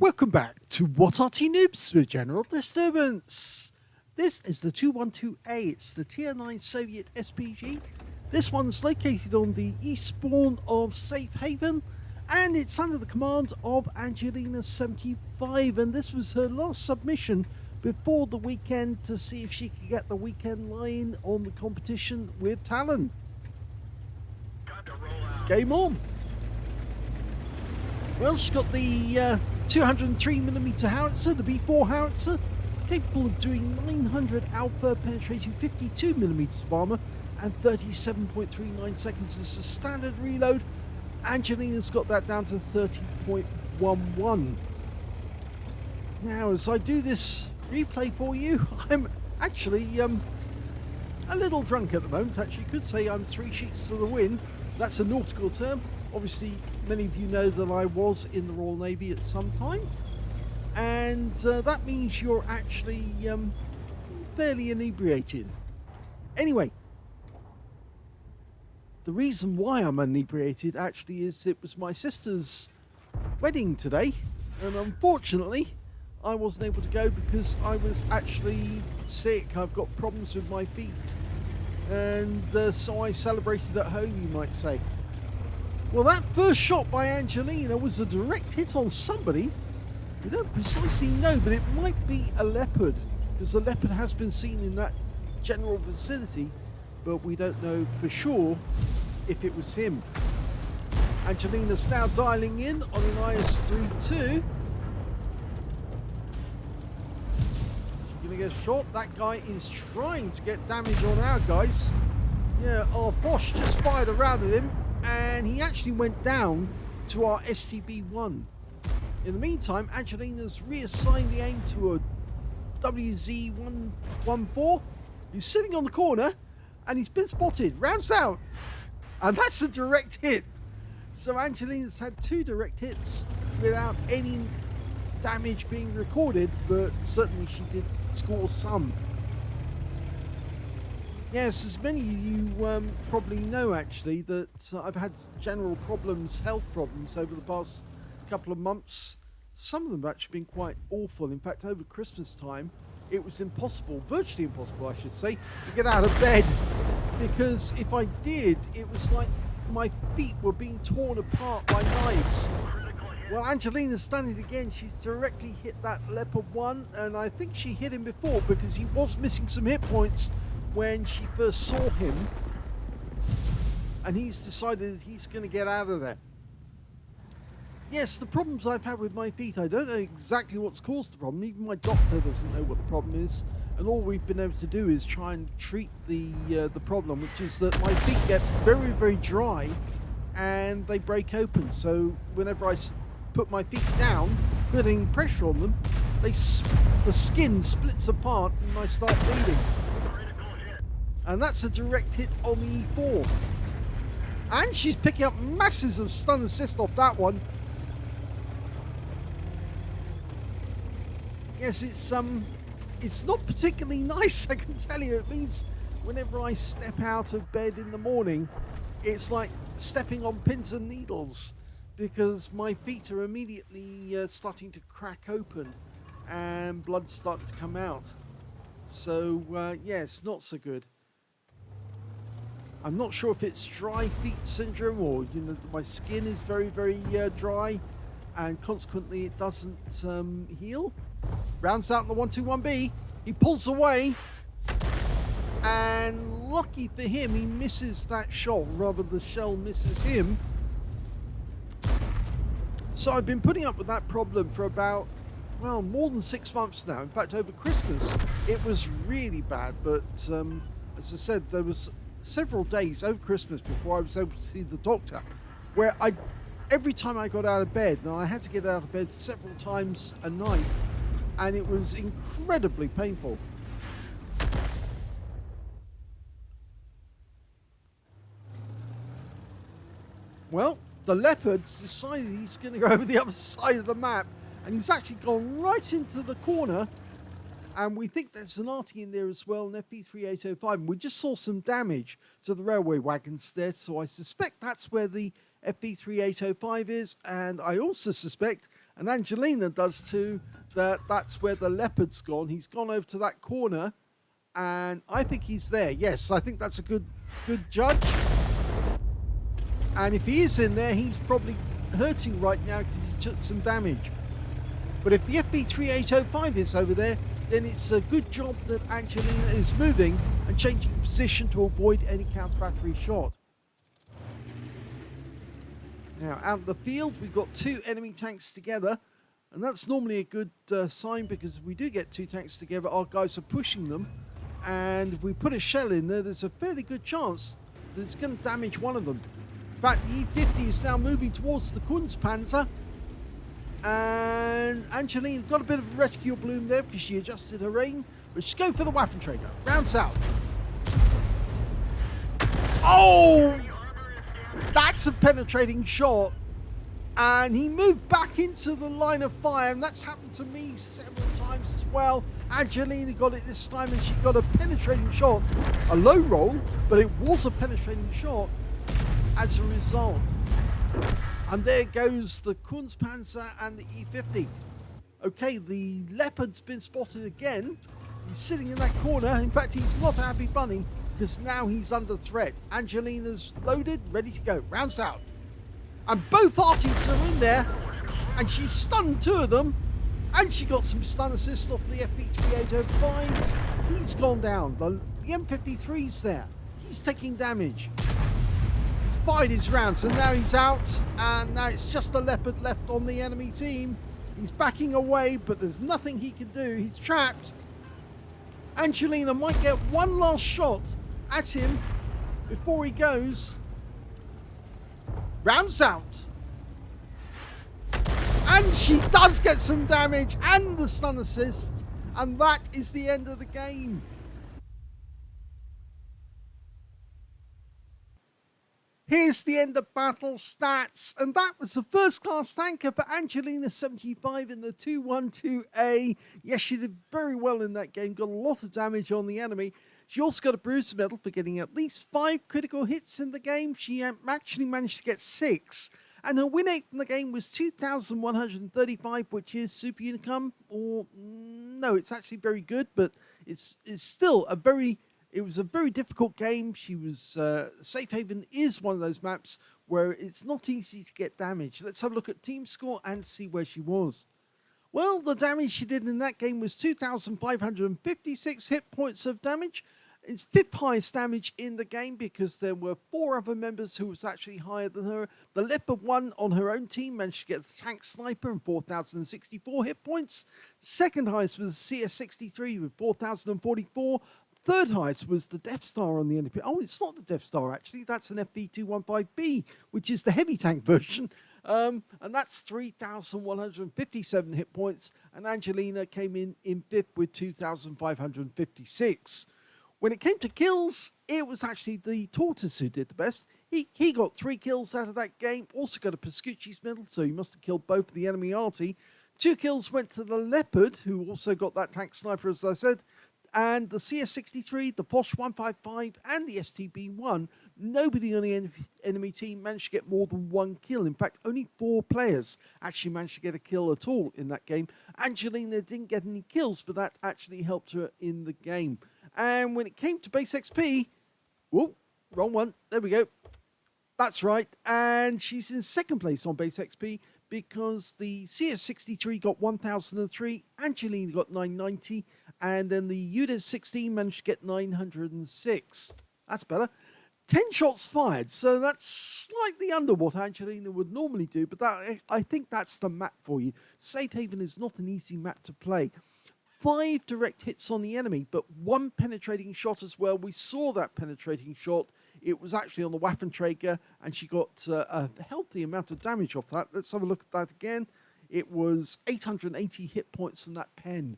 Welcome back to What Arty Noobs with General Disturbance. This is the 212A, it's the Tier 9 Soviet SPG. This one's located on the east spawn of Safe Haven, and it's under the command of Angelina75, and this was her last submission before the weekend to see if she could get the weekend line on the competition with Talon. Game on. Well, she's got the 203mm howitzer, the B4 howitzer, capable of doing 900 alpha, penetrating 52mm of armor, and 37.39 seconds is the standard reload. Angelina's got that down to 30.11. Now, as I do this replay for you, I'm actually a little drunk at the moment. Actually, you could say I'm 3 sheets to the wind. That's a nautical term. Obviously, many of you know that I was in the Royal Navy at some time, and that means you're actually fairly inebriated. Anyway, the reason why I'm inebriated actually is it was my sister's wedding today, and unfortunately I wasn't able to go because I was actually sick. I've got problems with my feet, and so I celebrated at home, you might say. Well, that first shot by Angelina was a direct hit on somebody. We don't precisely know, but it might be a leopard, because the leopard has been seen in that general vicinity, but we don't know for sure if it was him. Angelina's now dialing in on an IS-32. She's going to get shot. That guy is trying to get damage on our guys. Yeah, our Bosch just fired a round at him, and he actually went down to our STB-1. In the meantime, Angelina's reassigned the aim to a WZ-114, who's sitting on the corner, and he's been spotted. Rounds out, and that's a direct hit. So Angelina's had 2 direct hits without any damage being recorded, but certainly she did score some. Yes, as many of you probably know, actually, that I've had general problems, health problems, over the past couple of months. Some of them have actually been quite awful. In fact, over Christmas time, it was impossible, virtually impossible, I should say, to get out of bed. Because if I did, it was like my feet were being torn apart by knives. Well, Angelina's done it again. She's directly hit that Leopard 1, and I think she hit him before because he was missing some hit points when she first saw him, and he's decided that he's going to get out of there. Yes, the problems I've had with my feet, I don't know exactly what's caused the problem. Even my doctor doesn't know what the problem is, and all we've been able to do is try and treat the problem, which is that my feet get very, very dry and they break open. So whenever I put my feet down, putting pressure on them, the skin splits apart and I start bleeding. And that's a direct hit on the E4. And she's picking up masses of stun assist off that one. Yes, it's not particularly nice, I can tell you. It means whenever I step out of bed in the morning, it's like stepping on pins and needles, because my feet are immediately starting to crack open and blood's starting to come out. So, yeah, it's not so good. I'm not sure if it's dry feet syndrome, or my skin is very, very dry, and consequently it doesn't heal. Rounds out in the 121B. He pulls away, and lucky for him, he misses that shot. Rather, the shell misses him. So I've been putting up with that problem for about, well, more than 6 months now. In fact, over Christmas it was really bad, but as I said, there was several days over Christmas before I was able to see the doctor, where every time I got out of bed, and I had to get out of bed several times a night, and it was incredibly painful. Well, the leopard's decided he's going to go over the other side of the map, and he's actually gone right into the corner. And we think there's an Arty in there as well, an FV3805. And we just saw some damage to the railway wagons there, so I suspect that's where the FV3805 is. And I also suspect and Angelina does too. That's where the leopard's gone. He's gone over to that corner, and I think he's there. Yes, I think that's a good judge. And if he is in there, he's probably hurting right now because he took some damage. But if the FB3805 is over there, then it's a good job that Angelina is moving and changing position to avoid any counter-battery shot. Now, out in the field, we've got 2 enemy tanks together, and that's normally a good sign, because if we do get 2 tanks together, our guys are pushing them, and if we put a shell in there, there's a fairly good chance that it's going to damage one of them. In fact, the E50 is now moving towards the Kunstpanzer, and Angelina got a bit of a rescue bloom there because she adjusted her aim, but she's going for the Waffenträger. Rounds out. Oh! That's a penetrating shot, and he moved back into the line of fire, and that's happened to me several times as well. Angelina got it this time, and she got a penetrating shot. A low roll, but it was a penetrating shot as a result. And there goes the Kunstpanzer and the E50. Okay, the Leopard's been spotted again. He's sitting in that corner. In fact, he's not a happy bunny, because now he's under threat. Angelina's loaded, ready to go. Rounds out. And both Artys are in there, and she stunned 2 of them, and she got some stun assist off the FB3805. He's gone down. The M53's there. He's taking damage. He's fired his rounds, and now he's out, and now it's just the Leopard left on the enemy team. He's backing away, but there's nothing he can do. He's trapped. Angelina might get one last shot at him before he goes. Rounds out. And she does get some damage and the stun assist, and that is the end of the game. Here's the end of battle stats, and that was the first class tanker for Angelina75 in the 212A. Yes, she did very well in that game, got a lot of damage on the enemy. She also got a Bruiser medal for getting at least 5 critical hits in the game. She actually managed to get 6, and her win rate from the game was 2,135, which is super unicum, or no, it's actually very good, but it's still a very... It was a very difficult game. She was... Safe Haven is one of those maps where it's not easy to get damage. Let's have a look at team score and see where she was. Well, the damage she did in that game was 2,556 hit points of damage. It's 5th highest damage in the game because there were 4 other members who was actually higher than her. The Leopard 1 on her own team managed to get the Tank Sniper and 4,064 hit points. 2nd highest was CS63 with 4,044. 3rd highest was the Death Star on the NP. Oh, it's not the Death Star, actually. That's an FV215B, which is the heavy tank version. And that's 3,157 hit points. And Angelina came in 5th with 2,556. When it came to kills, it was actually the Tortoise who did the best. He got 3 kills out of that game. Also got a Pascucci's medal, so he must have killed both of the enemy Arty. 2 kills went to the Leopard, who also got that Tank Sniper, as I said. And the CS63, the Posh 155, and the STB1, nobody on the enemy team managed to get more than 1 kill. In fact, only 4 players actually managed to get a kill at all in that game. Angelina didn't get any kills, but that actually helped her in the game. And when it came to base XP, whoa, wrong one, there we go. That's right, and she's in 2nd place on base XP because the CS63 got 1,003, Angelina got 990, and then the UDES 16 managed to get 906. That's better. 10 shots fired, so that's slightly under what Angelina would normally do, but I think that's the map for you. Safe Haven is not an easy map to play. 5 direct hits on the enemy, but 1 penetrating shot as well. We saw that penetrating shot. It was actually on the Waffenträger, and she got a healthy amount of damage off that. Let's have a look at that again. It was 880 hit points from that pen.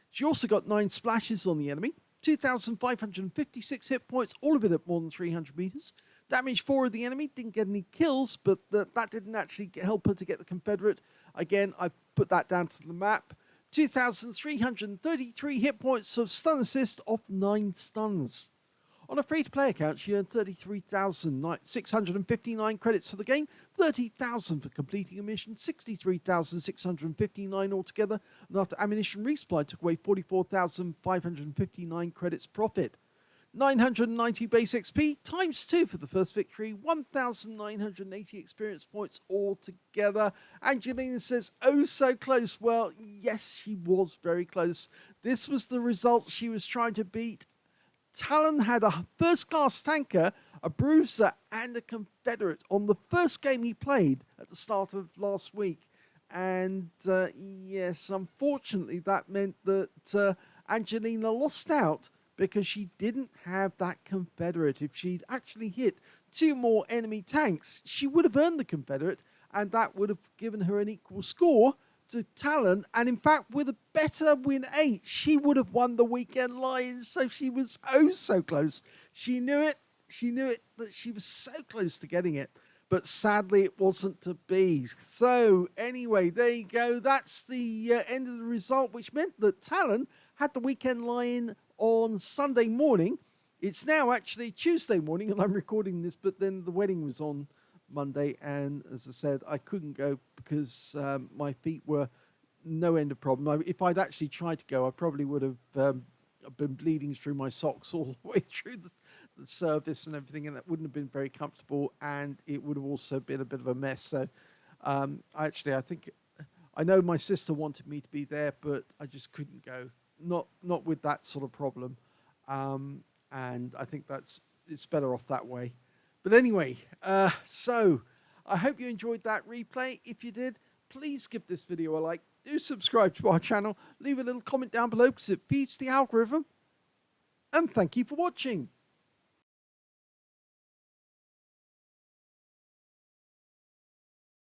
She also got 9 splashes on the enemy, 2,556 hit points, all of it at more than 300 meters. Damage 4 of the enemy, didn't get any kills, but that didn't actually help her to get the Confederate. Again, I put that down to the map. 2,333 hit points of stun assist off 9 stuns. On a free-to-play account, she earned 33,659 credits for the game, 30,000 for completing a mission, 63,659 altogether, and after ammunition resupply took away 44,559 credits profit. 990 base XP times 2 for the first victory, 1,980 experience points altogether. Angelina says, oh so close. Well, yes, she was very close. This was the result she was trying to beat. Talon had a first-class tanker, a bruiser, and a Confederate on the first game he played at the start of last week. And yes, unfortunately, that meant that Angelina lost out because she didn't have that Confederate. If she'd actually hit 2 more enemy tanks, she would have earned the Confederate, and that would have given her an equal score to Talon, and in fact with a better win 8 she would have won the weekend Lions. So she was oh so close. She knew it that she was so close to getting it, but sadly it wasn't to be. So anyway, there you go. That's the end of the result, which meant that Talon had the weekend Lion on Sunday morning. It's now actually Tuesday morning and I'm recording this, but then the wedding was on Monday, and as I said, I couldn't go because my feet were no end of problem. If I'd actually tried to go, I probably would have been bleeding through my socks all the way through the service and everything, and that wouldn't have been very comfortable, and it would have also been a bit of a mess. So I think I know my sister wanted me to be there, but I just couldn't go, not with that sort of problem, and I think it's better off that way. But anyway, so I hope you enjoyed that replay. If you did, please give this video a like. Do subscribe to our channel. Leave a little comment down below because it feeds the algorithm. And thank you for watching.